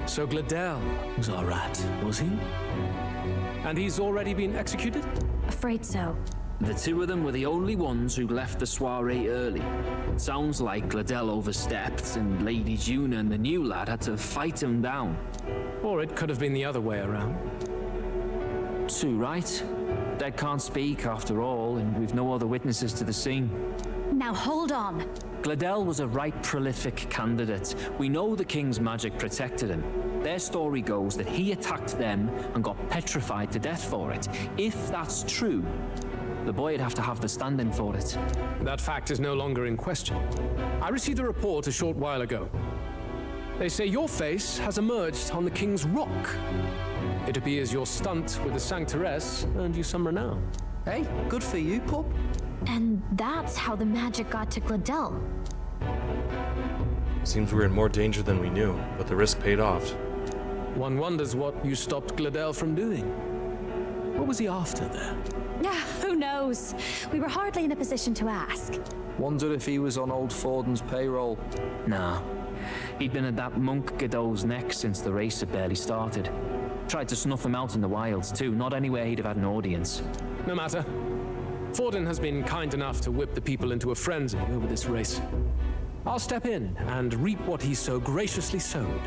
So Gladel was our rat, was he? And he's already been executed? Afraid so. The two of them were the only ones who left the soiree early. Sounds like Gladel overstepped, and Lady Junah and the new lad had to fight him down. Or it could have been the other way around. Too right. Dead can't speak, after all, and we've no other witnesses to the scene. Now hold on. Gladel was a right prolific candidate. We know the king's magic protected him. Their story goes that he attacked them and got petrified to death for it. If that's true, the boy would have to have the stand-in for it. That fact is no longer in question. I received a report a short while ago. They say your face has emerged on the King's Rock. It appears your stunt with the Sanctress earned you some renown. Hey, good for you, pup. And that's how the magic got to Gladel. Seems we were in more danger than we knew, but the risk paid off. One wonders what you stopped Gladel from doing. What was he after there? Who knows? We were hardly in a position to ask. Wondered if he was on old Forden's payroll. Nah. He'd been at that monk Godot's neck since the race had barely started. Tried to snuff him out in the wilds too, not anywhere he'd have had an audience. No matter. Forden has been kind enough to whip the people into a frenzy over this race. I'll step in and reap what he so graciously sowed.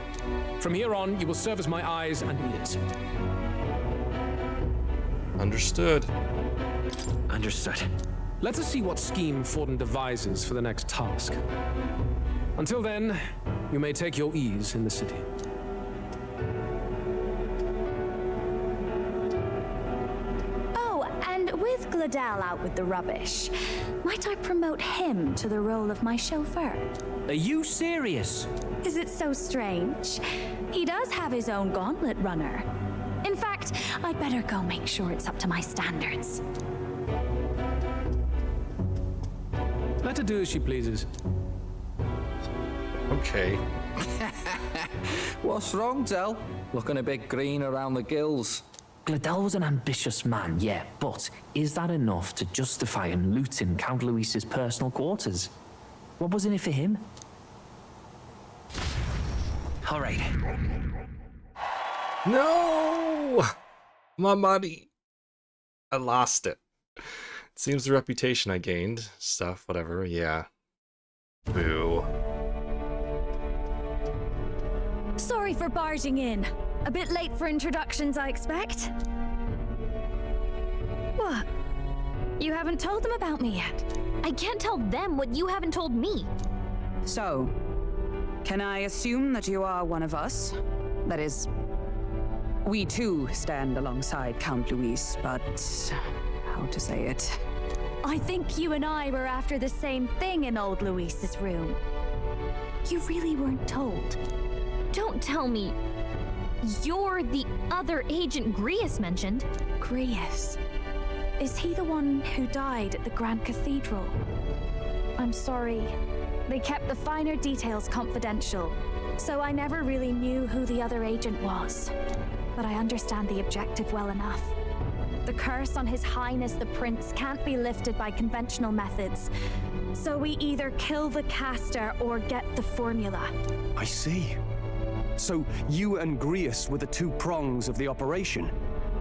From here on, you will serve as my eyes and ears. Understood. Understood. Let us see what scheme Forden devises for the next task. Until then, you may take your ease in the city. Oh, and with Gladel out with the rubbish, might I promote him to the role of my chauffeur? Are you serious? Is it so strange? He does have his own gauntlet runner. In fact, I'd better go make sure it's up to my standards. Let her do as she pleases. Okay. What's wrong, Del? Looking a bit green around the gills. Gladel was an ambitious man, yeah, but is that enough to justify him looting Count Louis's personal quarters? What was in it for him? All right. No! My money. I lost it. Seems the reputation I gained. Stuff, whatever, yeah. Boo. Sorry for barging in. A bit late for introductions, I expect. What? You haven't told them about me yet? I can't tell them what you haven't told me. So, can I assume that you are one of us? That is, we too stand alongside Count Louis, but how to say it? I think you and I were after the same thing in old Louis's room. You really weren't told. Don't tell me you're the other agent Grius mentioned. Grius? Is he the one who died at the Grand Cathedral? I'm sorry. They kept the finer details confidential, so I never really knew who the other agent was. But I understand the objective well enough. The curse on His Highness the Prince can't be lifted by conventional methods, so we either kill the caster or get the formula. I see. So you and Grius were the two prongs of the operation.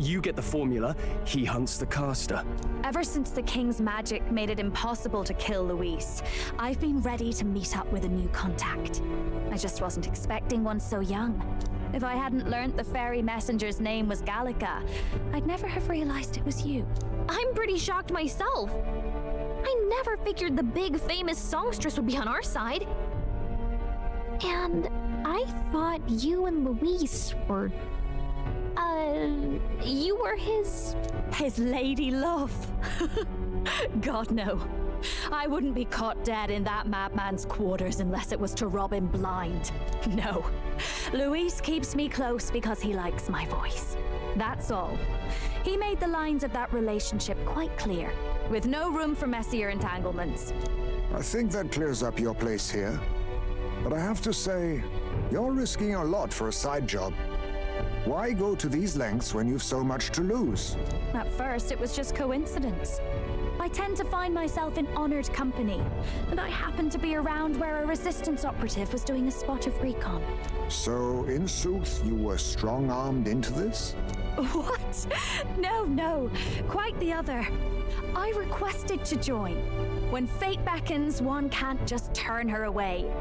You get the formula, he hunts the caster. Ever since the King's magic made it impossible to kill Louis, I've been ready to meet up with a new contact. I just wasn't expecting one so young. If I hadn't learnt the fairy messenger's name was Gallica, I'd never have realized it was you. I'm pretty shocked myself. I never figured the big famous songstress would be on our side. And I thought you and Louis were... you were his lady love. God, no. I wouldn't be caught dead in that madman's quarters unless it was to rob him blind. No. Louis keeps me close because he likes my voice. That's all. He made the lines of that relationship quite clear, with no room for messier entanglements. I think that clears up your place here. But I have to say, you're risking a lot for a side job. Why go to these lengths when you've so much to lose? At first, it was just coincidence. I I tend to find myself in honored company, and I happened to be around where a resistance operative was doing a spot of recon. So, in sooth, you were strong-armed into this? What? No, quite the other. I requested to join. When fate beckons, one can't just turn her away.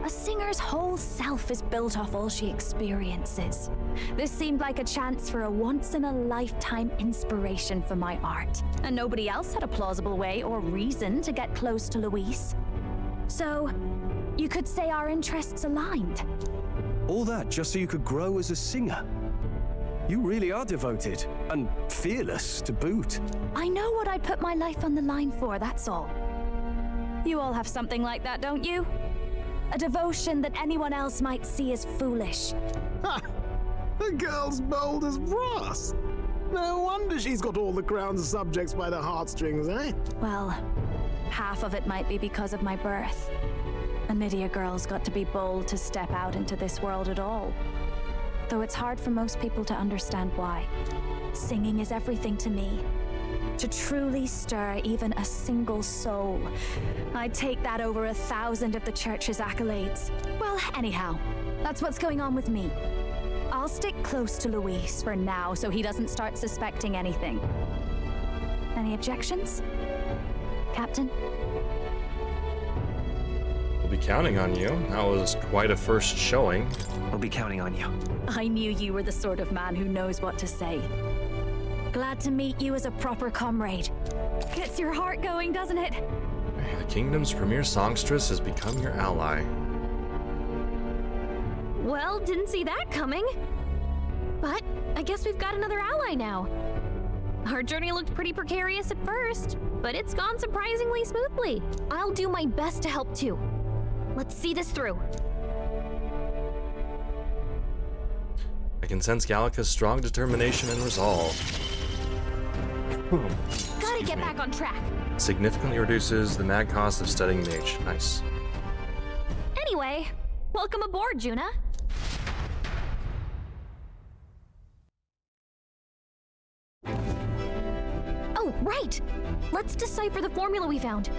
A singer's whole self is built off all she experiences. This seemed like a chance for a once-in-a-lifetime inspiration for my art, and nobody else had a plausible way or reason to get close to Louise. So, you could say our interests aligned. All that just so you could grow as a singer? You really are devoted, and fearless to boot. I know what I'd put my life on the line for, that's all. You all have something like that, don't you? A devotion that anyone else might see as foolish. Ha! The girl's bold as brass. No wonder she's got all the crown's subjects by the heartstrings, eh? Well, half of it might be because of my birth. A Nydia girl's got to be bold to step out into this world at all. Though it's hard for most people to understand why. Singing is everything to me. To truly stir even a single soul, I'd take that over 1,000 of the church's accolades. Well, anyhow, that's what's going on with me. I'll stick close to Luis for now so he doesn't start suspecting anything. Any objections, Captain? We'll be counting on you. That was quite a first showing. I'll be counting on you. I knew you were the sort of man who knows what to say. Glad to meet you as a proper comrade. Gets your heart going, doesn't it? The kingdom's premier songstress has become your ally. Well, didn't see that coming. But I guess we've got another ally now. Our journey looked pretty precarious at first, but it's gone surprisingly smoothly. I'll do my best to help too. Let's see this through. I can sense Gallica's strong determination and resolve. Gotta get back on track. Significantly reduces the mad cost of studying mage. Nice. Anyway, welcome aboard, Junah. Oh, right! Let's decipher the formula we found.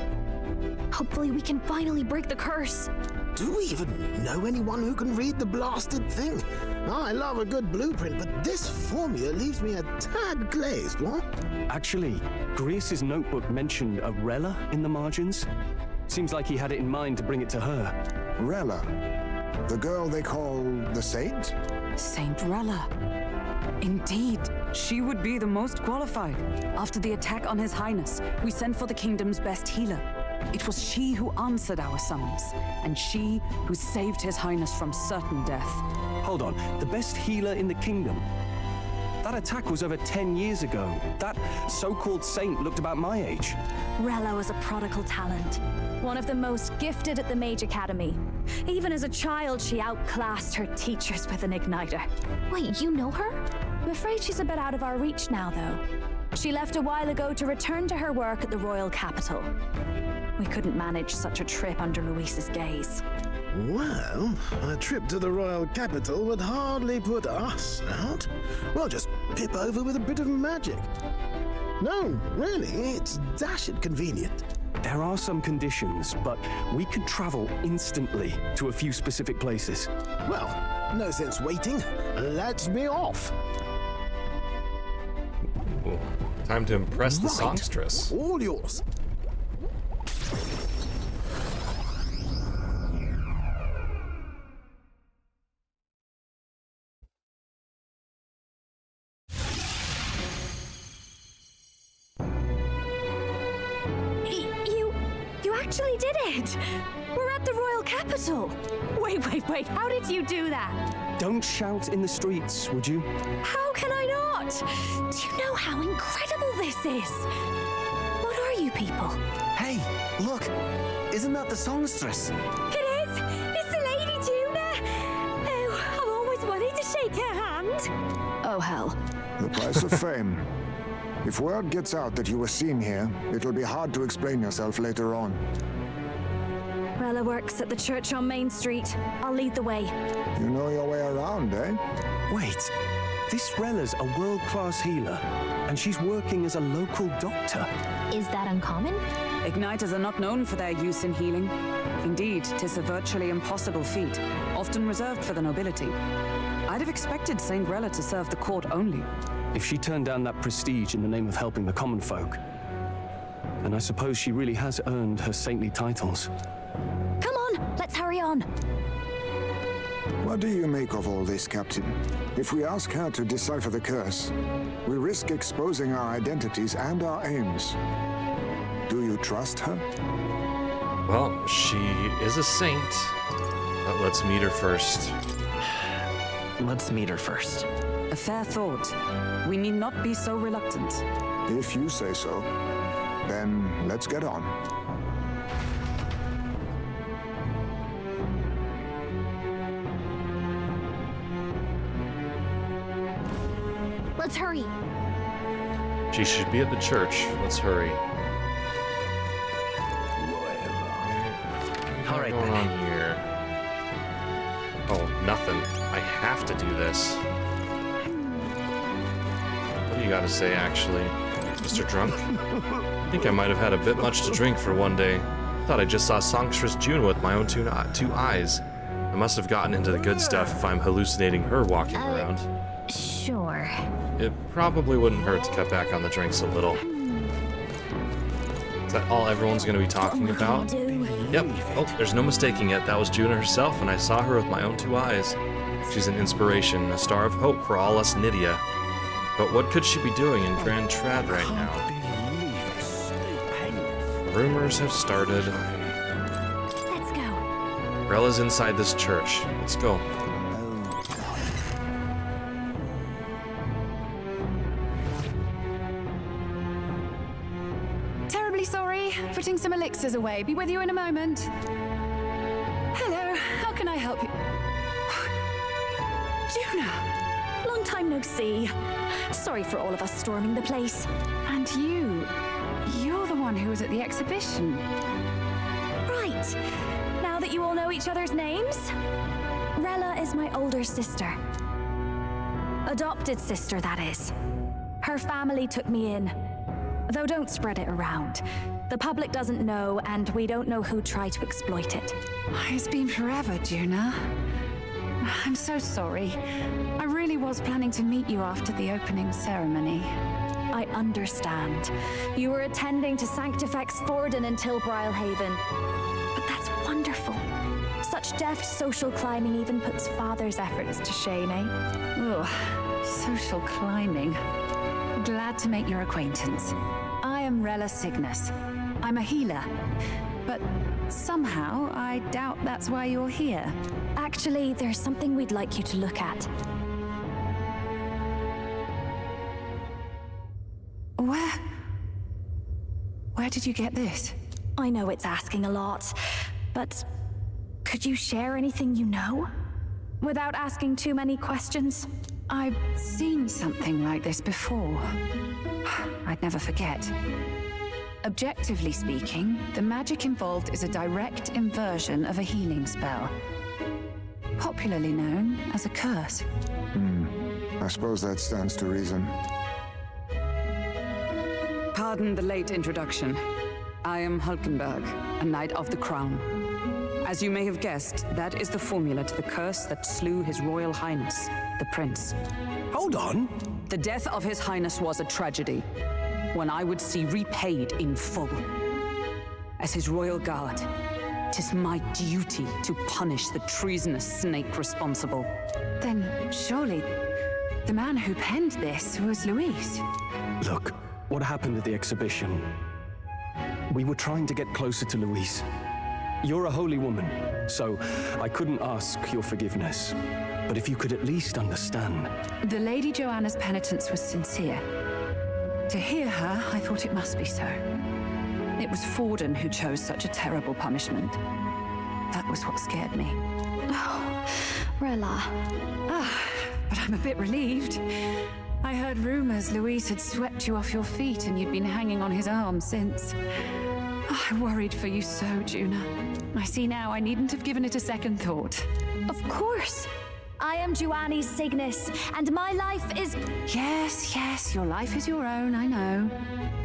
Hopefully we can finally break the curse. Do we even know anyone who can read the blasted thing? I love a good blueprint, but this formula leaves me a tad glazed, what? Actually, Grius's notebook mentioned a Rella in the margins. Seems like he had it in mind to bring it to her. Rella? The girl they call the Saint? Saint Rella. Indeed, she would be the most qualified. After the attack on His Highness, we sent for the kingdom's best healer. It was she who answered our summons, and she who saved His Highness from certain death. Hold on, the best healer in the kingdom? That attack was over 10 years ago. That so-called saint looked about my age. Rella was a prodigal talent. One of the most gifted at the Mage Academy. Even as a child, she outclassed her teachers with an igniter. Wait, you know her? I'm afraid she's a bit out of our reach now, though. She left a while ago to return to her work at the royal capital. We couldn't manage such a trip under Luis's gaze. Well, a trip to the royal capital would hardly put us out. We'll just pip over with a bit of magic. No, really, it's dashed convenient. There are some conditions, but we could travel instantly to a few specific places. Well, no sense waiting. Let's be off. Ooh, time to impress the Right. songstress. All yours. You actually did it! We're at the royal capital! Wait, how did you do that? Don't shout in the streets, would you? How can I not? Do you know how incredible this is? What are you people? Hey, look! Isn't that the songstress? It is! It's the Lady Junah! Oh, I've always wanted to shake her hand! Oh, hell. The price of fame. If word gets out that you were seen here, it'll be hard to explain yourself later on. Rella works at the church on Main Street. I'll lead the way. You know your way around, eh? Wait, this Rella's a world-class healer. and she's working as a local doctor. Is that uncommon? Igniters are not known for their use in healing. Indeed, 'tis a virtually impossible feat, often reserved for the nobility. I'd have expected Saint Rella to serve the court only. If she turned down that prestige in the name of helping the common folk, then I suppose she really has earned her saintly titles. Come on, let's hurry on. What do you make of all this, Captain? If we ask her to decipher the curse, we risk exposing our identities and our aims. Do you trust her? Well, she is a saint, but let's meet her first. Let's meet her first. A fair thought. We need not be so reluctant. If you say so, then let's get on. Let's hurry. She should be at the church. Let's hurry. All right, What's going then. on here? Oh, nothing. I have to do this. What do you got to say, actually, Mr. Drunk? I think I might have had a bit much to drink for one day. Thought I just saw Sanctist Junah with my own two eyes. I must have gotten into the good stuff if I'm hallucinating her walking around. Sure. It probably wouldn't hurt to cut back on the drinks a little. Is that all everyone's going to be talking about? Yep. Oh, there's no mistaking it. That was Junah herself, and I saw her with my own two eyes. She's an inspiration, a star of hope for all us Nydia. But what could she be doing in Grand Trad right now? Rumors have started. Let's go. Rella's inside this church. Let's go. Terribly sorry. Putting some elixirs away. Be with you in a moment. Hello. How can I help you? Junah! Long time no see. Sorry for all of us storming the place. And you're the one who was at the exhibition. Right. Now that you all know each other's names, Rella is my older sister. Adopted sister, that is. Her family took me in. Though don't spread it around. The public doesn't know, and we don't know who tried to exploit it. It's been forever, Junah. I'm so sorry. I really was planning to meet you after the opening ceremony. I understand. You were attending to Sanctifex Forden in Tilbrile Haven. But that's wonderful. Such deft social climbing even puts Father's efforts to shame, eh? Ugh, social climbing. Glad to make your acquaintance. I am Rella Cygnus. I'm a healer. But somehow, I doubt that's why you're here. Actually, there's something we'd like you to look at. Where did you get this? I know it's asking a lot, but could you share anything you know? Without asking too many questions? I've seen something like this before. I'd never forget. Objectively speaking, the magic involved is a direct inversion of a healing spell. Popularly known as a curse. I suppose that stands to reason. Pardon the late introduction. I am Hulkenberg, a Knight of the Crown. As you may have guessed, that is the formula to the curse that slew His Royal Highness, the Prince. Hold on. The death of His Highness was a tragedy, one I would see repaid in full. As His Royal Guard, 'tis my duty to punish the treasonous snake responsible. Then surely the man who penned this was Luis. Look, what happened at the exhibition? We were trying to get closer to Luis. You're a holy woman, so I couldn't ask your forgiveness. But if you could at least understand. The Lady Joanna's penitence was sincere. To hear her, I thought it must be so. It was Forden who chose such a terrible punishment. That was what scared me. Oh, Rella. But I'm a bit relieved. I heard rumors Luis had swept you off your feet and you'd been hanging on his arm since. I worried for you so, Junah. I see now I needn't have given it a second thought. Of course. I am Juani's Cygnus, and my life is... Yes, yes, your life is your own, I know.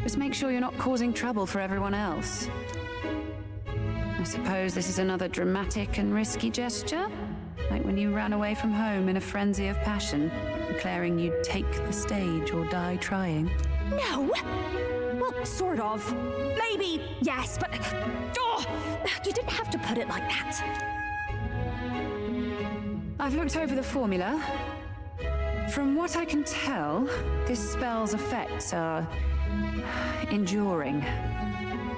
Just make sure you're not causing trouble for everyone else. I suppose this is another dramatic and risky gesture? Like when you ran away from home in a frenzy of passion, declaring you'd take the stage or die trying. No! Well, sort of. Maybe, yes, but... Oh, you didn't have to put it like that. I've looked over the formula. From what I can tell, this spell's effects are enduring.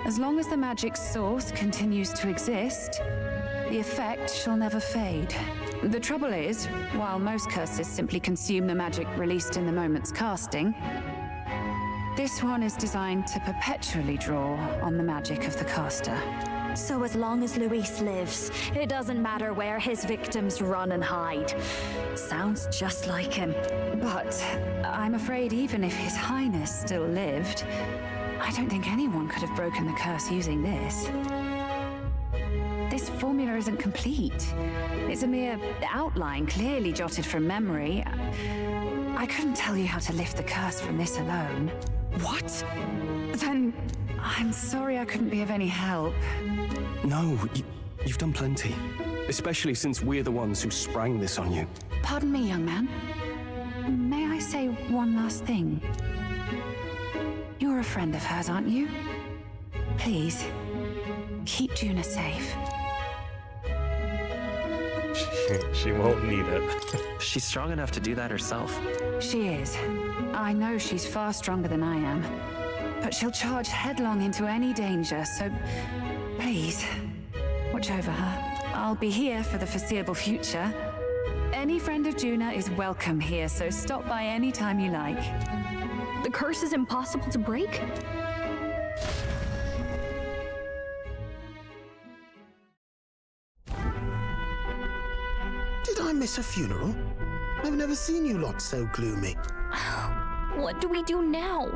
As long as the magic source continues to exist, the effect shall never fade. The trouble is, while most curses simply consume the magic released in the moment's casting, this one is designed to perpetually draw on the magic of the caster. So as long as Luis lives, it doesn't matter where his victims run and hide. Sounds just like him. But I'm afraid even if His Highness still lived, I don't think anyone could have broken the curse using this. This formula isn't complete. It's a mere outline, clearly jotted from memory. I couldn't tell you how to lift the curse from this alone. What? Then I'm sorry I couldn't be of any help. No, you've done plenty. Especially since we're the ones who sprang this on you. Pardon me, young man. May I say one last thing? You're a friend of hers, aren't you? Please, keep Junah safe. She won't need it. She's strong enough to do that herself. She is. I know she's far stronger than I am. But she'll charge headlong into any danger, so please, watch over her. I'll be here for the foreseeable future. Any friend of Junah is welcome here, so stop by any time you like. The curse is impossible to break? Did I miss a funeral? I've never seen you lot so gloomy. What do we do now?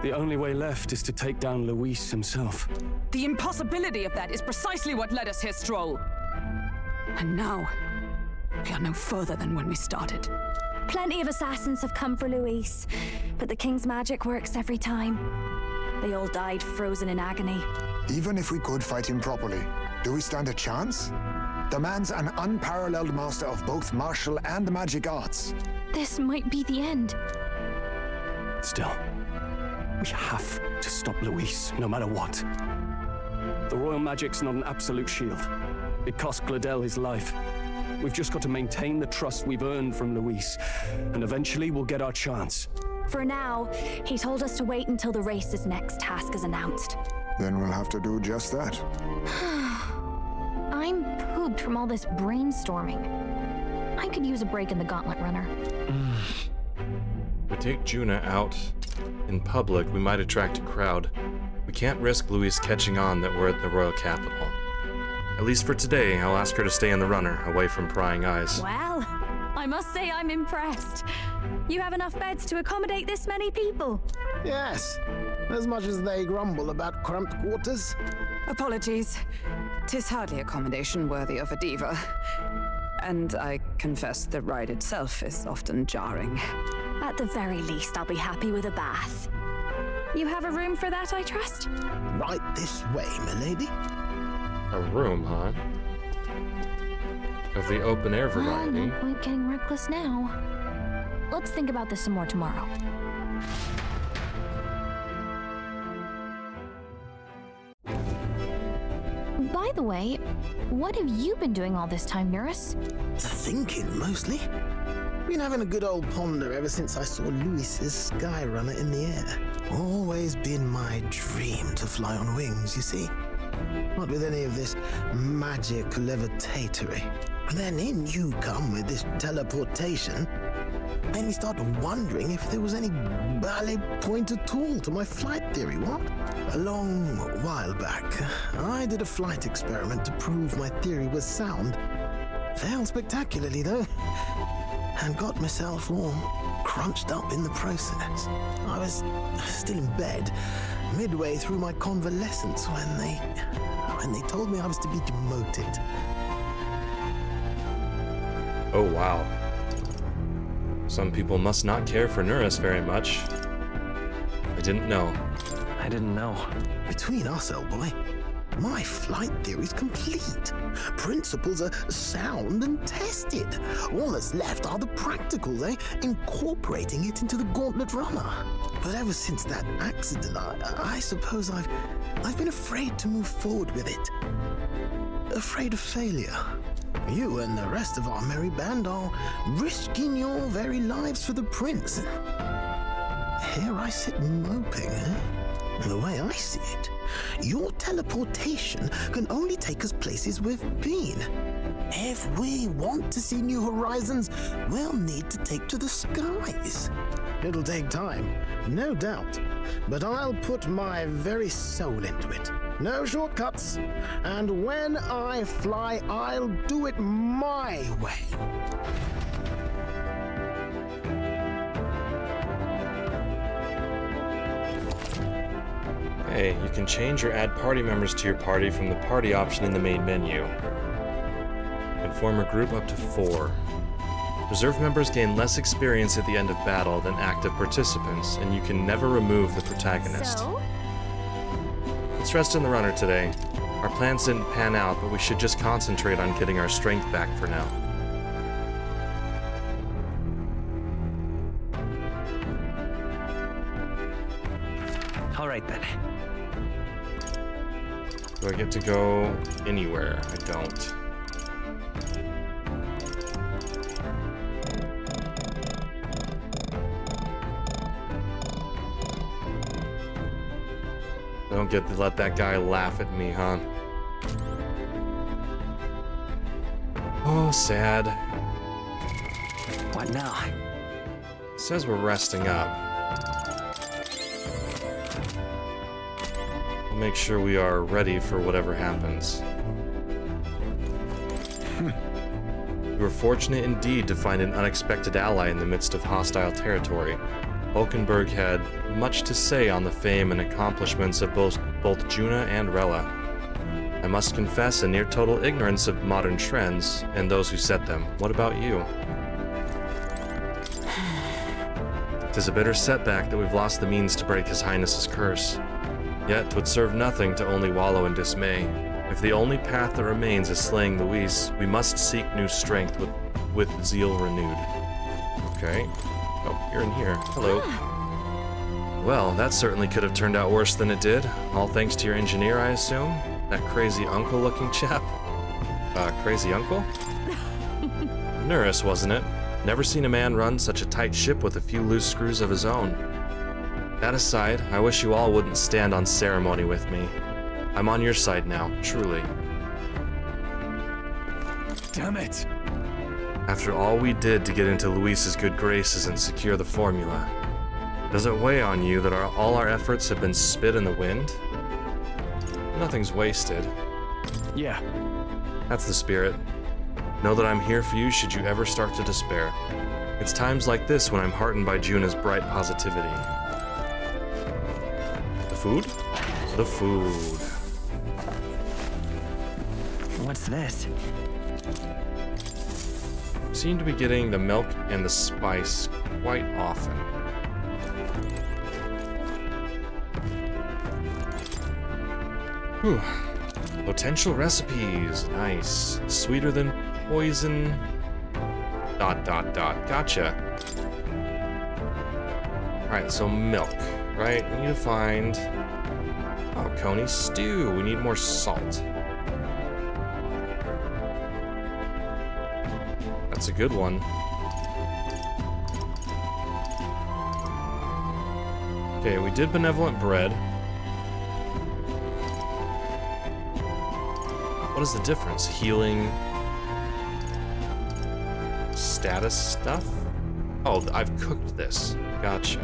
The only way left is to take down Luis himself. The impossibility of that is precisely what led us here, Stroll. And now, we are no further than when we started. Plenty of assassins have come for Luis, but the king's magic works every time. They all died frozen in agony. Even if we could fight him properly, do we stand a chance? The man's an unparalleled master of both martial and magic arts. This might be the end. Still, we have to stop Luis, no matter what. The royal magic's not an absolute shield. It cost Gladel his life. We've just got to maintain the trust we've earned from Luis, and eventually we'll get our chance. For now, he told us to wait until the race's next task is announced. Then we'll have to do just that. I'm pooped from all this brainstorming. I could use a break in the gauntlet runner. If we take Junah out in public, we might attract a crowd. We can't risk Luis catching on that we're at the royal capital. At least for today, I'll ask her to stay in the runner, away from prying eyes. Well, I must say I'm impressed. You have enough beds to accommodate this many people? Yes, as much as they grumble about cramped quarters. Apologies. 'Tis hardly accommodation worthy of a diva. And I confess the ride itself is often jarring. At the very least, I'll be happy with a bath. You have a room for that, I trust? Right this way, milady. A room, huh? Of the open-air variety. No point getting reckless now. Let's think about this some more tomorrow. By the way, what have you been doing all this time, Neuras? Thinking, mostly. Been having a good old ponder ever since I saw Luis's Skyrunner in the air. Always been my dream to fly on wings, you see. Not with any of this magic levitatory. And then in you come with this teleportation. Made me start wondering if there was any ballet point at all to my flight theory, what? A long while back, I did a flight experiment to prove my theory was sound. Failed spectacularly, though. And got myself all crunched up in the process. I was still in bed, midway through my convalescence, when they told me I was to be demoted. Oh, wow. Some people must not care for Neuras very much. I didn't know. I didn't know. Between us, old boy, my flight theory's complete. Principles are sound and tested. All that's left are the practicals, incorporating it into the gauntlet runner. But ever since that accident, I suppose I've been afraid to move forward with it. Afraid of failure. You and the rest of our merry band are risking your very lives for the prince. Here I sit moping, The way I see it, your teleportation can only take us places we've been. If we want to see new horizons, we'll need to take to the skies. It'll take time, no doubt, but I'll put my very soul into it. No shortcuts. And when I fly, I'll do it my way. Hey, you can change or add party members to your party from the party option in the main menu. You can form a group up to 4. Reserve members gain less experience at the end of battle than active participants, and you can never remove the protagonist. So? Let's rest in the runner today. Our plans didn't pan out, but we should just concentrate on getting our strength back for now. All right then. Do I get to go anywhere? I don't. I don't get to let that guy laugh at me, huh? Oh, sad. What now? It says we're resting up. We'll make sure we are ready for whatever happens. We were fortunate indeed to find an unexpected ally in the midst of hostile territory. Hulkenberg had much to say on the fame and accomplishments of both Junah and Rella. I must confess a near total ignorance of modern trends and those who set them. What about you? 'Tis a bitter setback that we've lost the means to break His Highness's curse. Yet 'twould serve nothing to only wallow in dismay. If the only path that remains is slaying Luis, we must seek new strength with zeal renewed. Okay. Oh, you're in here. Hello. Well, that certainly could have turned out worse than it did. All thanks to your engineer, I assume? That crazy uncle-looking chap? Crazy uncle? Neuras, wasn't it? Never seen a man run such a tight ship with a few loose screws of his own. That aside, I wish you all wouldn't stand on ceremony with me. I'm on your side now, truly. Damn it! After all we did to get into Luis's good graces and secure the formula, does it weigh on you that all our efforts have been spit in the wind? Nothing's wasted. Yeah. That's the spirit. Know that I'm here for you should you ever start to despair. It's times like this when I'm heartened by Junah's bright positivity. The food? The food. What's this? Seem to be getting the milk and the spice quite often. Whew. Potential recipes. Nice. Sweeter than poison. ... Gotcha. Alright, so milk, right? We need to find... Oh, coney stew. We need more salt. That's a good one. Okay, we did benevolent bread. What is the difference? Healing... status stuff? Oh, I've cooked this. Gotcha.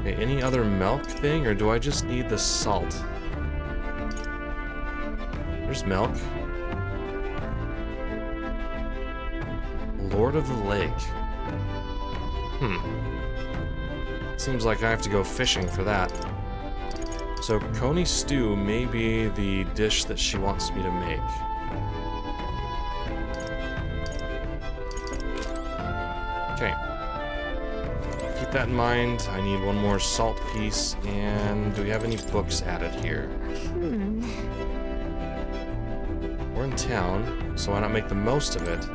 Okay, any other milk thing, or do I just need the salt? There's milk. Lord of the Lake. Seems like I have to go fishing for that. So coney stew may be the dish that she wants me to make. Okay. Keep that in mind. I need one more salt piece. And do we have any books added here? We're in town, so why not make the most of it?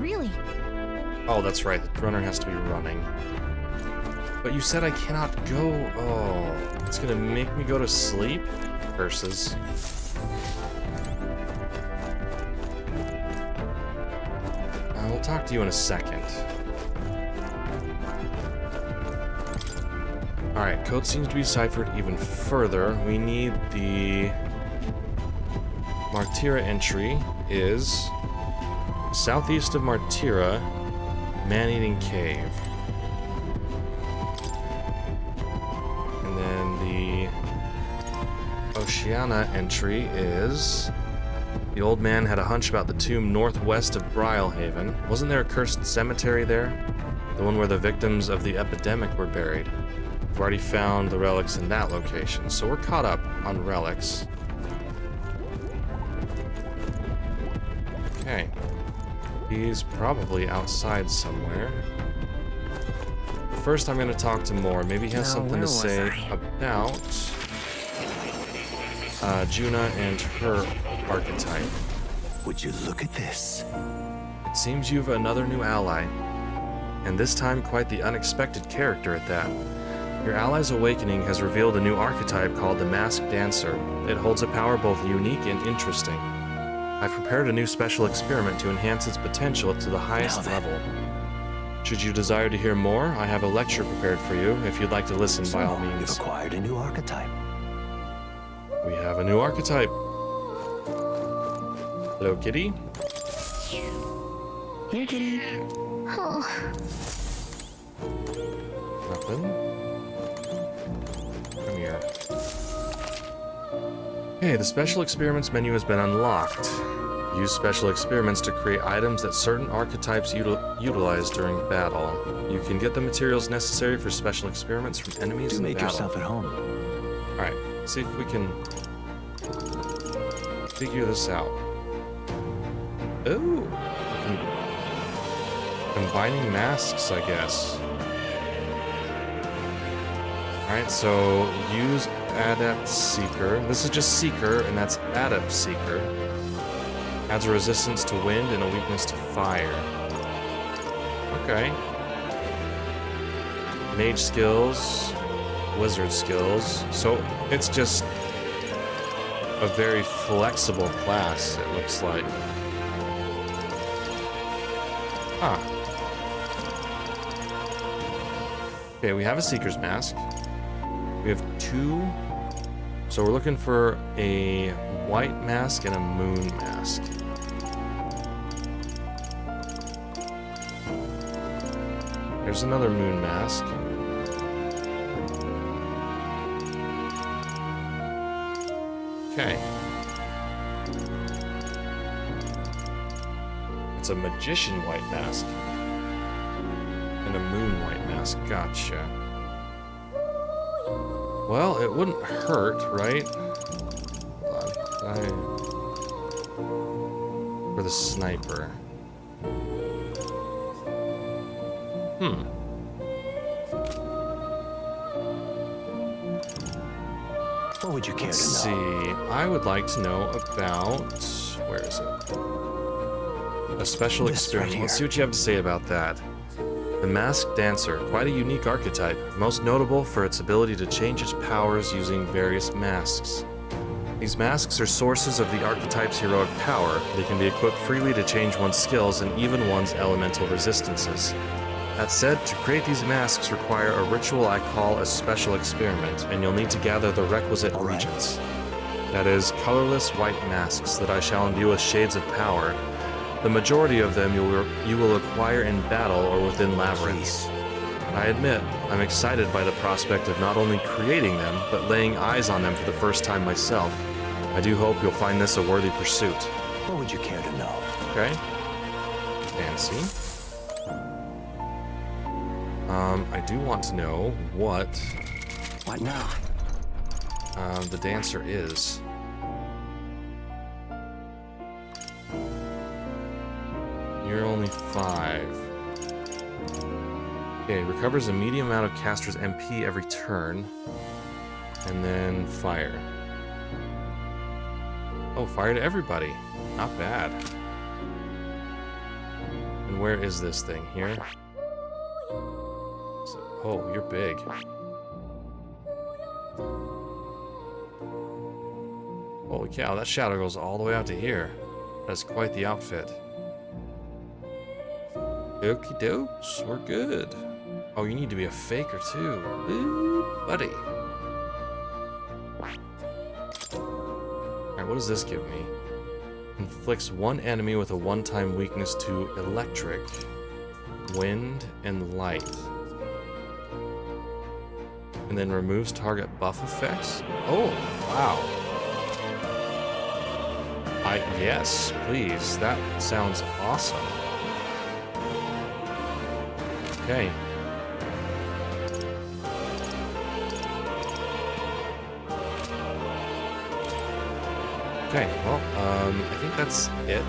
Really? Oh, that's right. The runner has to be running. But you said I cannot go. Oh, it's gonna make me go to sleep? Curses. We'll talk to you in a second. Alright, code seems to be deciphered even further. We need the Martira entry is southeast of Martira, man-eating cave. And then the Oceana entry is the old man had a hunch about the tomb northwest of Brilehaven. Wasn't there a cursed cemetery there? The one where the victims of the epidemic were buried. We've already found the relics in that location, so we're caught up on relics. Okay. He's probably outside somewhere. First, I'm going to talk to Moore. Maybe he has something to say about Junah and her archetype. Would you look at this? It seems you've another new ally, and this time quite the unexpected character at that. Your ally's awakening has revealed a new archetype called the Masked Dancer. It holds a power both unique and interesting. I've prepared a new special experiment to enhance its potential to the highest level. Should you desire to hear more, I have a lecture prepared for you. If you'd like to listen, by all means. You've acquired a new archetype. We have a new archetype. Hello, kitty. Here, kitty. Nothing. Come here. Okay, the special experiments menu has been unlocked. Use special experiments to create items that certain archetypes utilize during battle. You can get the materials necessary for special experiments from enemies in battle. Make yourself at home. Alright, let's see if we can figure this out. Ooh! Combining masks, I guess. Alright, so use Adept Seeker. This is just Seeker, and that's Adept Seeker. Adds a resistance to wind and a weakness to fire. Okay. Mage skills, wizard skills. So it's just a very flexible class, it looks like. Huh. Okay, we have a Seeker's Mask. We have two. So we're looking for a white mask and a moon mask. There's another moon mask. Okay. It's a magician white mask. And a moon white mask. Gotcha. Well, it wouldn't hurt, right? Hold on. For the sniper. What would you care Let's to know? see. I would like to know about... Where is it? A special experiment. Let's see what you have to say about that. The Masked Dancer. Quite a unique archetype. Most notable for its ability to change its powers using various masks. These masks are sources of the archetype's heroic power. They can be equipped freely to change one's skills and even one's elemental resistances. That said, to create these masks require a ritual I call a special experiment, and you'll need to gather the requisite regents. That is, colorless white masks that I shall imbue with shades of power. The majority of them you will acquire in battle or within labyrinths. I admit, I'm excited by the prospect of not only creating them, but laying eyes on them for the first time myself. I do hope you'll find this a worthy pursuit. What would you care to know? Okay. Fancy. I do want to know what now? The dancer is. You're only 5. Okay, recovers a medium amount of caster's MP every turn. And then fire. Oh, fire to everybody. Not bad. And where is this thing? Here? Oh, you're big. Holy cow, that shadow goes all the way out to here. That's quite the outfit. Okie dokes, we're good. Oh, you need to be a faker too. Ooh, buddy. Alright, what does this give me? Inflicts one enemy with a one-time weakness to electric, wind, and light. And then removes target buff effects? Oh, wow. Yes, please. That sounds awesome. Okay. Okay, well, I think that's it.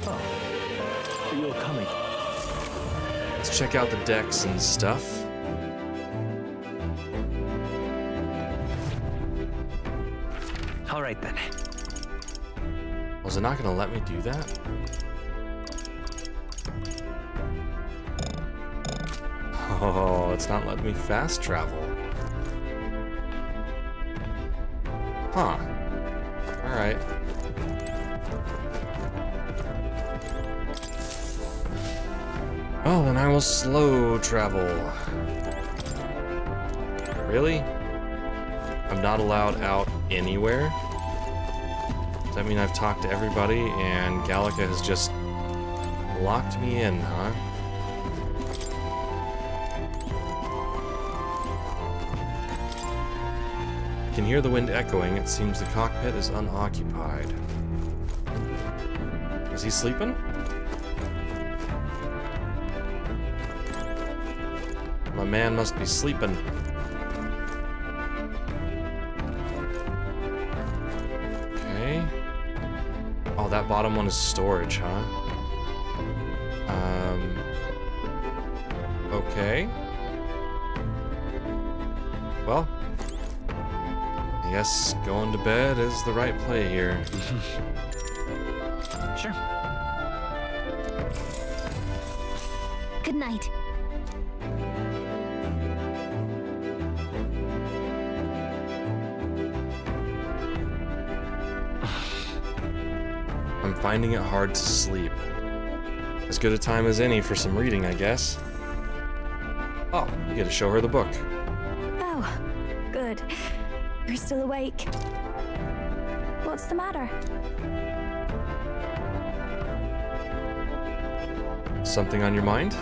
Oh, you're coming. Let's check out the decks and stuff. All right, then. Was it not going to let me do that? Oh, it's not letting me fast travel. Huh. Alright. Well, then I will slow travel. Really? I'm not allowed out anywhere? Does that mean I've talked to everybody and Gallica has just locked me in, huh? I can hear the wind echoing. It seems the cockpit is unoccupied. Is he sleeping? My man must be sleeping. Okay. Oh, that bottom one is storage, huh? Okay. Well, I guess going to bed is the right play here. Sure. Good night. I'm finding it hard to sleep. As good a time as any for some reading, I guess. Oh, you get to show her the book. Oh, good. You're still awake. What's the matter? Something on your mind?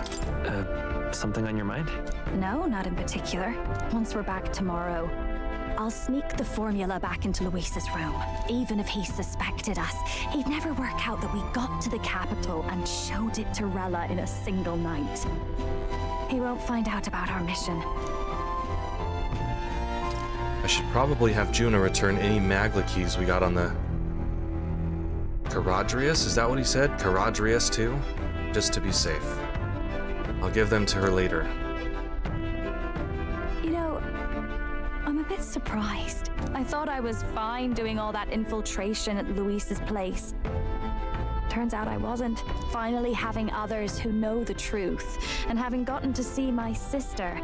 Something on your mind? No, not in particular. Once we're back tomorrow, I'll sneak the formula back into Luis's room. Even if he suspected us, he'd never work out that we got to the capital and showed it to Rella in a single night. He won't find out about our mission. I should probably have Junah return any Magla keys we got on the... Caradrius? Is that what he said? Caradrius too? Just to be safe. I'll give them to her later. You know, I'm a bit surprised. I thought I was fine doing all that infiltration at Luis's place. Turns out I wasn't. Finally having others who know the truth, and having gotten to see my sister.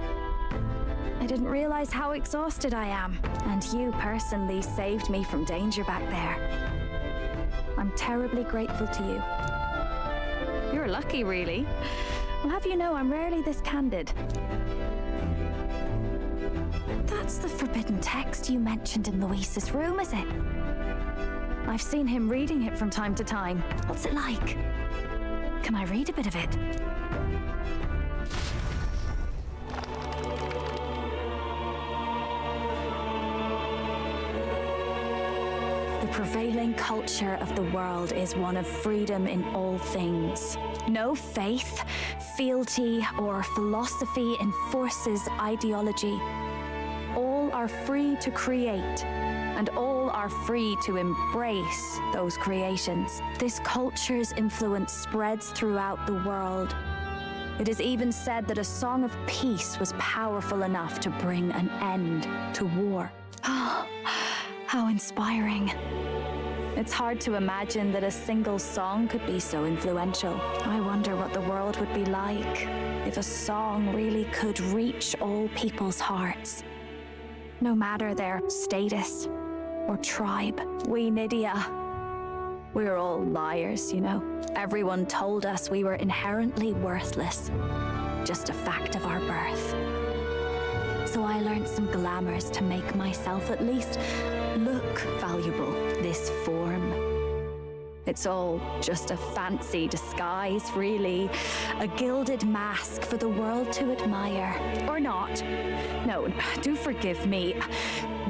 I didn't realize how exhausted I am, and you personally saved me from danger back there. I'm terribly grateful to you. You're lucky, really. I'll have you know I'm rarely this candid. That's the forbidden text you mentioned in Luis's room, is it? I've seen him reading it from time to time. What's it like? Can I read a bit of it? The prevailing culture of the world is one of freedom in all things. No faith, fealty, or philosophy enforces ideology. All are free to create, and all are free to embrace those creations. This culture's influence spreads throughout the world. It is even said that a song of peace was powerful enough to bring an end to war. Oh, how inspiring. It's hard to imagine that a single song could be so influential. I wonder what the world would be like if a song really could reach all people's hearts. No matter their status or tribe. We Nydia, we're all liars, you know. Everyone told us we were inherently worthless. Just a fact of our birth. So I learned some glamours to make myself at least look valuable. This form. It's all just a fancy disguise, really. A gilded mask for the world to admire. Or not. No, do forgive me.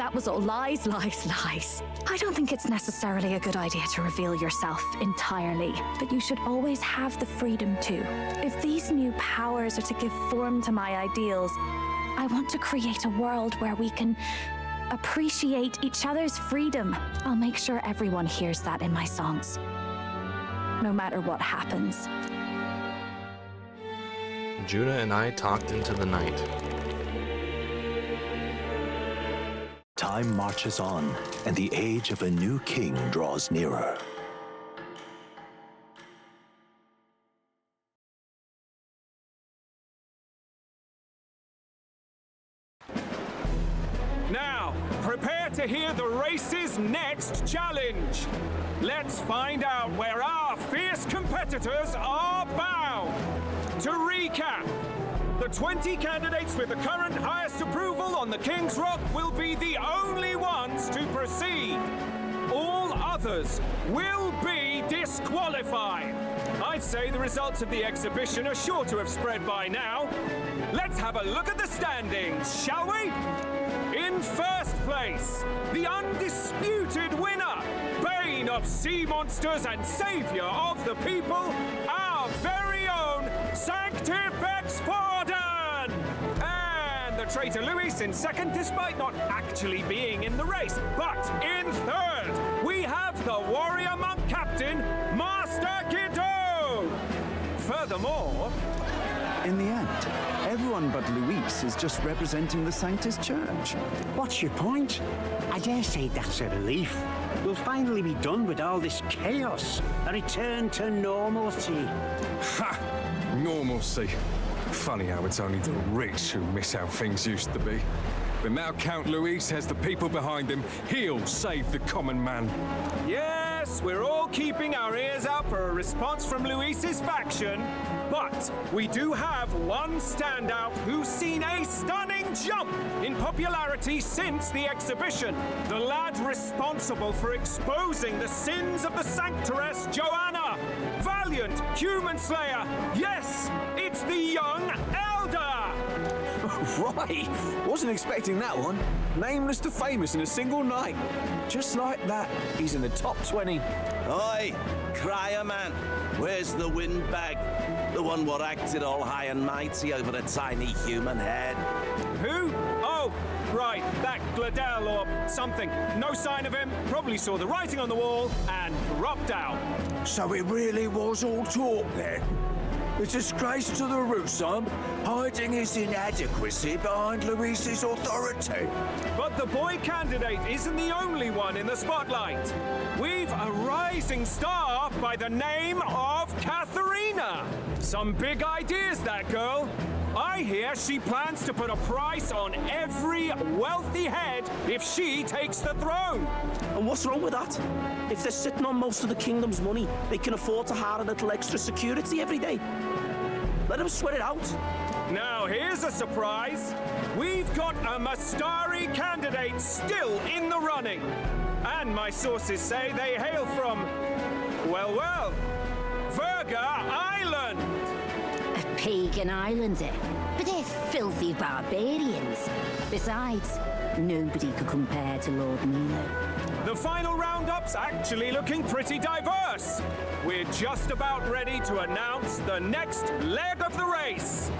That was all lies, lies, lies. I don't think it's necessarily a good idea to reveal yourself entirely, but you should always have the freedom to. If these new powers are to give form to my ideals, I want to create a world where we can appreciate each other's freedom. I'll make sure everyone hears that in my songs. No matter what happens. Junah and I talked into the night. Time marches on, and the age of a new king draws nearer. Now, prepare to hear the race's next challenge. Let's find out where our fierce competitors are bound. To recap, the 20 candidates with the current highest approval on the King's Rock will be the only ones to proceed. All others will be disqualified. I'd say the results of the exhibition are sure to have spread by now. Let's have a look at the standings, shall we? In first place, the undisputed winner, bane of sea monsters and savior of the people, our very own Sanctist Church. And the traitor Luis in second, despite not actually being in the race. But in third, we have the warrior monk captain, Master Kiddo. Furthermore, in the end, everyone but Luis is just representing the Sanctist Church. What's your point? I dare say that's a relief. We'll finally be done with all this chaos. A return to normalcy. Ha! Normalcy. Funny how it's only the rich who miss how things used to be. But now Count Luis has the people behind him. He'll save the common man. yes, we're all keeping our ears out for a response from Luis's faction. But we do have one standout who's seen a stunning jump in popularity since the exhibition. The lad responsible for exposing the sins of the Sanctress Joanna. Valiant human slayer. Yes, it's the young elder. Right, wasn't expecting that one. Nameless to famous in a single night. Just like that, he's in the top 20. Oi, crier man, where's the windbag? The one what acted all high and mighty over a tiny human head. Who? Oh, right, that Gladel or something. No sign of him, probably saw the writing on the wall and dropped out. So it really was all talk then? A disgrace to the Rusum, hiding his inadequacy behind Luis's authority. But the boy candidate isn't the only one in the spotlight. We've a rising star by the name of Katharina. Some big ideas, that girl. I hear she plans to put a price on every wealthy head if she takes the throne. And what's wrong with that? If they're sitting on most of the kingdom's money, they can afford to hire a little extra security every day. Let them sweat it out. Now, here's a surprise. We've got a Mastari candidate still in the running. And my sources say they hail from, well, Verga Island. A pagan island, eh? But they're filthy barbarians. Besides, nobody could compare to Lord Milo. The final roundup's actually looking pretty diverse. We're just about ready to announce the next leg of the race.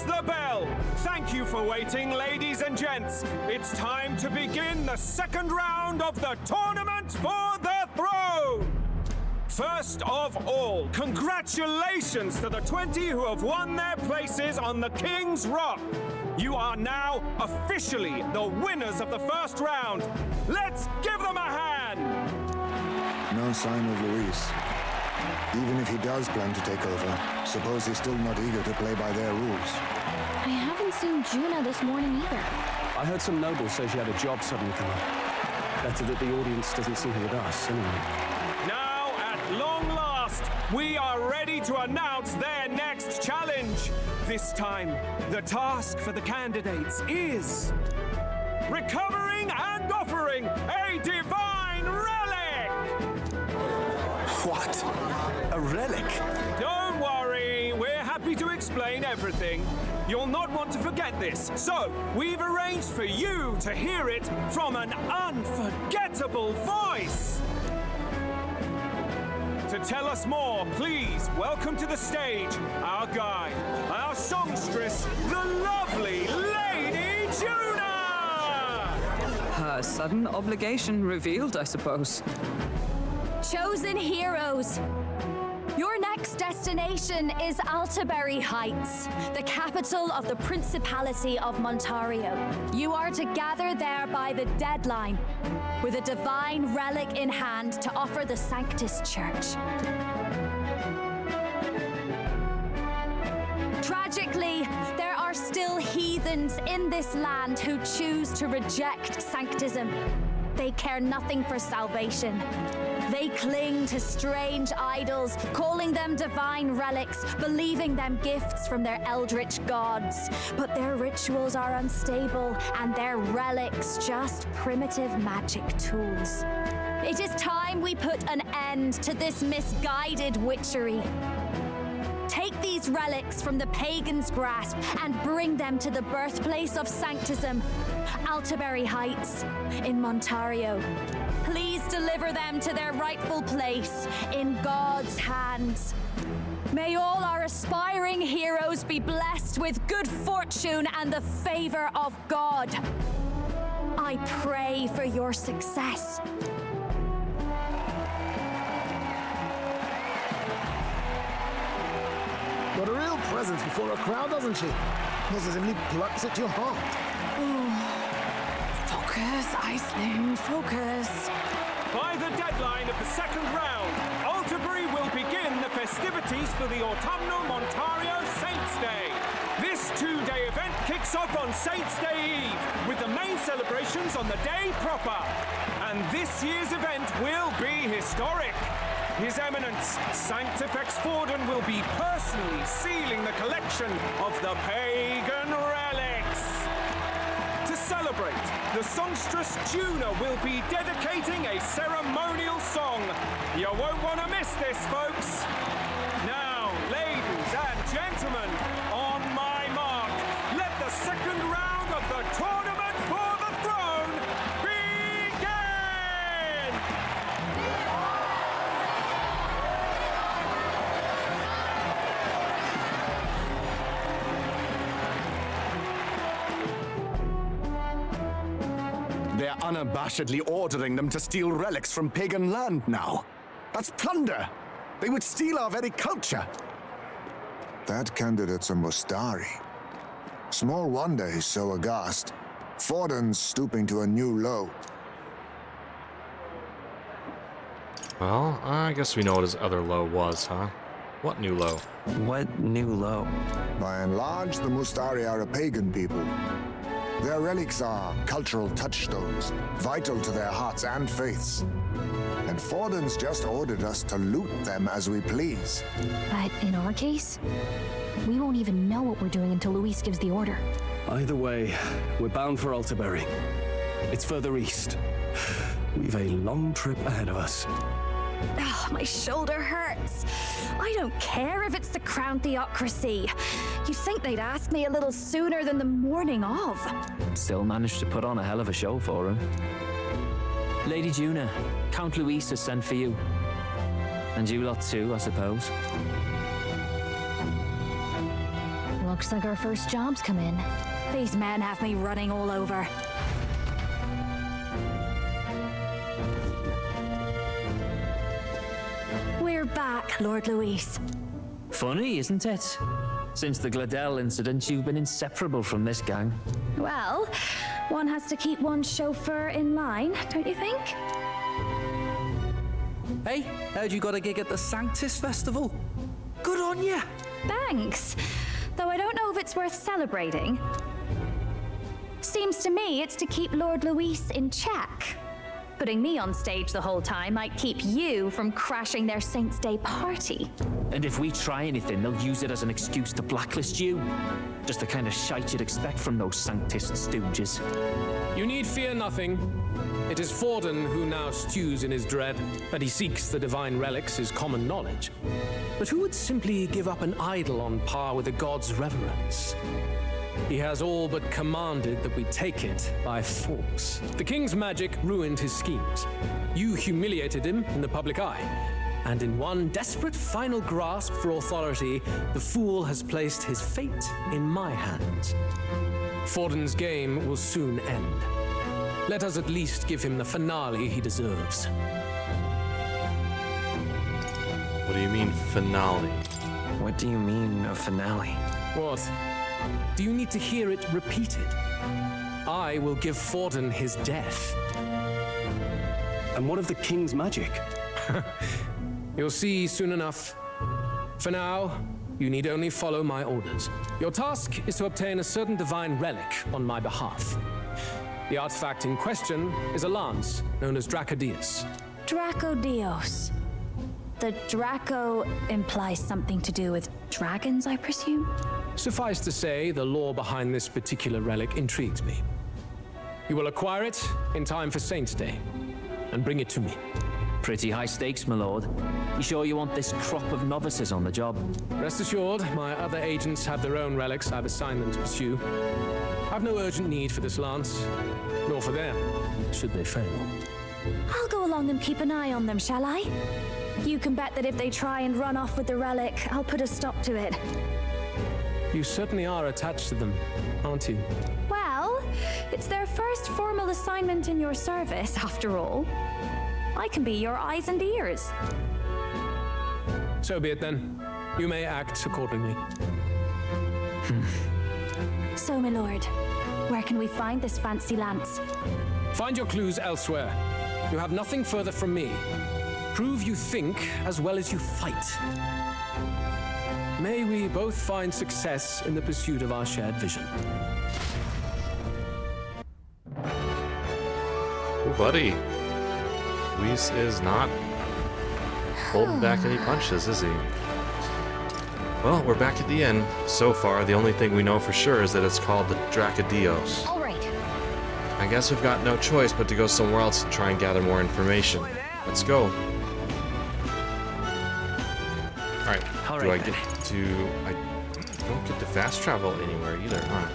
the bell! Thank you for waiting, ladies and gents. It's time to begin the second round of the tournament for the throne! First of all, congratulations to the 20 who have won their places on the King's Rock. You are now officially the winners of the first round. Let's give them a hand! No sign of Luis. Even if he does plan to take over, suppose he's still not eager to play by their rules. I haven't seen Junah this morning either. I heard some nobles say she had a job suddenly come up. Better that the audience doesn't see her with us, anyway. Now, at long last, we are ready to announce their next challenge. This time, the task for the candidates is recovering and offering a divine relic! What? A relic? Don't worry, we're happy to explain everything. You'll not want to forget this, so we've arranged for you to hear it from an unforgettable voice. To tell us more, please welcome to the stage our guide, our songstress, the lovely Lady Junah! Her sudden obligation revealed, I suppose. Chosen heroes! Your next destination is Altabury Heights, the capital of the Principality of Montario. You are to gather there by the deadline, with a divine relic in hand to offer the Sanctist Church. Tragically, there are still heathens in this land who choose to reject sanctism. They care nothing for salvation. They cling to strange idols, calling them divine relics, believing them gifts from their eldritch gods. But their rituals are unstable, and their relics just primitive magic tools. It is time we put an end to this misguided witchery. Take these relics from the pagan's grasp and bring them to the birthplace of sanctism, Altabury Heights in Montario. Please deliver them to their rightful place in God's hands. May all our aspiring heroes be blessed with good fortune and the favor of God. I pray for your success. Got a real presence before a crowd, doesn't she? Positively plucks at your heart. Focus, Iceland, focus. By the deadline of the second round, Altabury will begin the festivities for the autumnal Montario Saints' Day. This two-day event kicks off on Saints' Day Eve, with the main celebrations on the day proper. And this year's event will be historic. His Eminence, Sanctifex Forden, will be personally sealing the collection of the pagan relics. To celebrate, the songstress Junah will be dedicating a ceremonial song. You won't want to miss this, folks. Now, ladies and gentlemen, on my mark, let the second round of the tournament for the throne begin! They're unabashedly ordering them to steal relics from pagan land now. That's plunder. They would steal our very culture. That candidate's a Mustari. Small wonder he's so aghast. Forden's stooping to a new low. Well, I guess we know what his other low was, huh? What new low? What new low? By and large, the Mustari are a pagan people. Their relics are cultural touchstones, vital to their hearts and faiths. And Forden's just ordered us to loot them as we please. But in our case, we won't even know what we're doing until Luis gives the order. Either way, we're bound for Altabury. It's further east. We've a long trip ahead of us. Oh, my shoulder hurts. I don't care if it's the Crown Theocracy. You'd think they'd ask me a little sooner than the morning of. Still managed to put on a hell of a show for him. Lady Junah, Count Luis has sent for you. And you lot too, I suppose. Looks like our first job's come in. These men have me running all over. We're back, Lord Luis. Funny, isn't it? Since the Gladell incident, you've been inseparable from this gang. Well, one has to keep one's chauffeur in line, don't you think? Hey, heard you got a gig at the Sanctist Festival? Good on ya! Thanks. Though I don't know if it's worth celebrating. Seems to me it's to keep Lord Luis in check. Putting me on stage the whole time might keep you from crashing their Saints' Day party. And if we try anything, they'll use it as an excuse to blacklist you. Just the kind of shite you'd expect from those Sanctist stooges. You need fear nothing. It is Forden who now stews in his dread. That he seeks the divine relics is common knowledge. But who would simply give up an idol on par with the god's reverence? He has all but commanded that we take it by force. The king's magic ruined his schemes. You humiliated him in the public eye. And in one desperate final grasp for authority, the fool has placed his fate in my hands. Forden's game will soon end. Let us at least give him the finale he deserves. What do you mean, finale? What do you mean, a finale? What? Do you need to hear it repeated? I will give Forden his death. And what of the king's magic? You'll see soon enough. For now, you need only follow my orders. Your task is to obtain a certain divine relic on my behalf. The artifact in question is a lance known as Drakadios. Drakadios. The Draco implies something to do with dragons, I presume? Suffice to say, the lore behind this particular relic intrigues me. You will acquire it in time for Saints' Day, and bring it to me. Pretty high stakes, my lord. You sure you want this crop of novices on the job? Rest assured, my other agents have their own relics I've assigned them to pursue. I've no urgent need for this lance, nor for them, should they fail. I'll go along and keep an eye on them, shall I? You can bet that if they try and run off with the relic, I'll put a stop to it. You certainly are attached to them, aren't you? Well, it's their first formal assignment in your service, after all. I can be your eyes and ears. So be it then. You may act accordingly. So, my lord, where can we find this fancy lance? Find your clues elsewhere. You have nothing further from me. Prove you think as well as you fight. May we both find success in the pursuit of our shared vision. Oh, buddy. Luis is not holding back any punches, is he? Well, we're back at the end. So far, the only thing we know for sure is that it's called the Drakadios. All right. I guess we've got no choice but to go somewhere else and try and gather more information. Let's go. Alright, do I get to... I don't get to fast travel anywhere either, huh?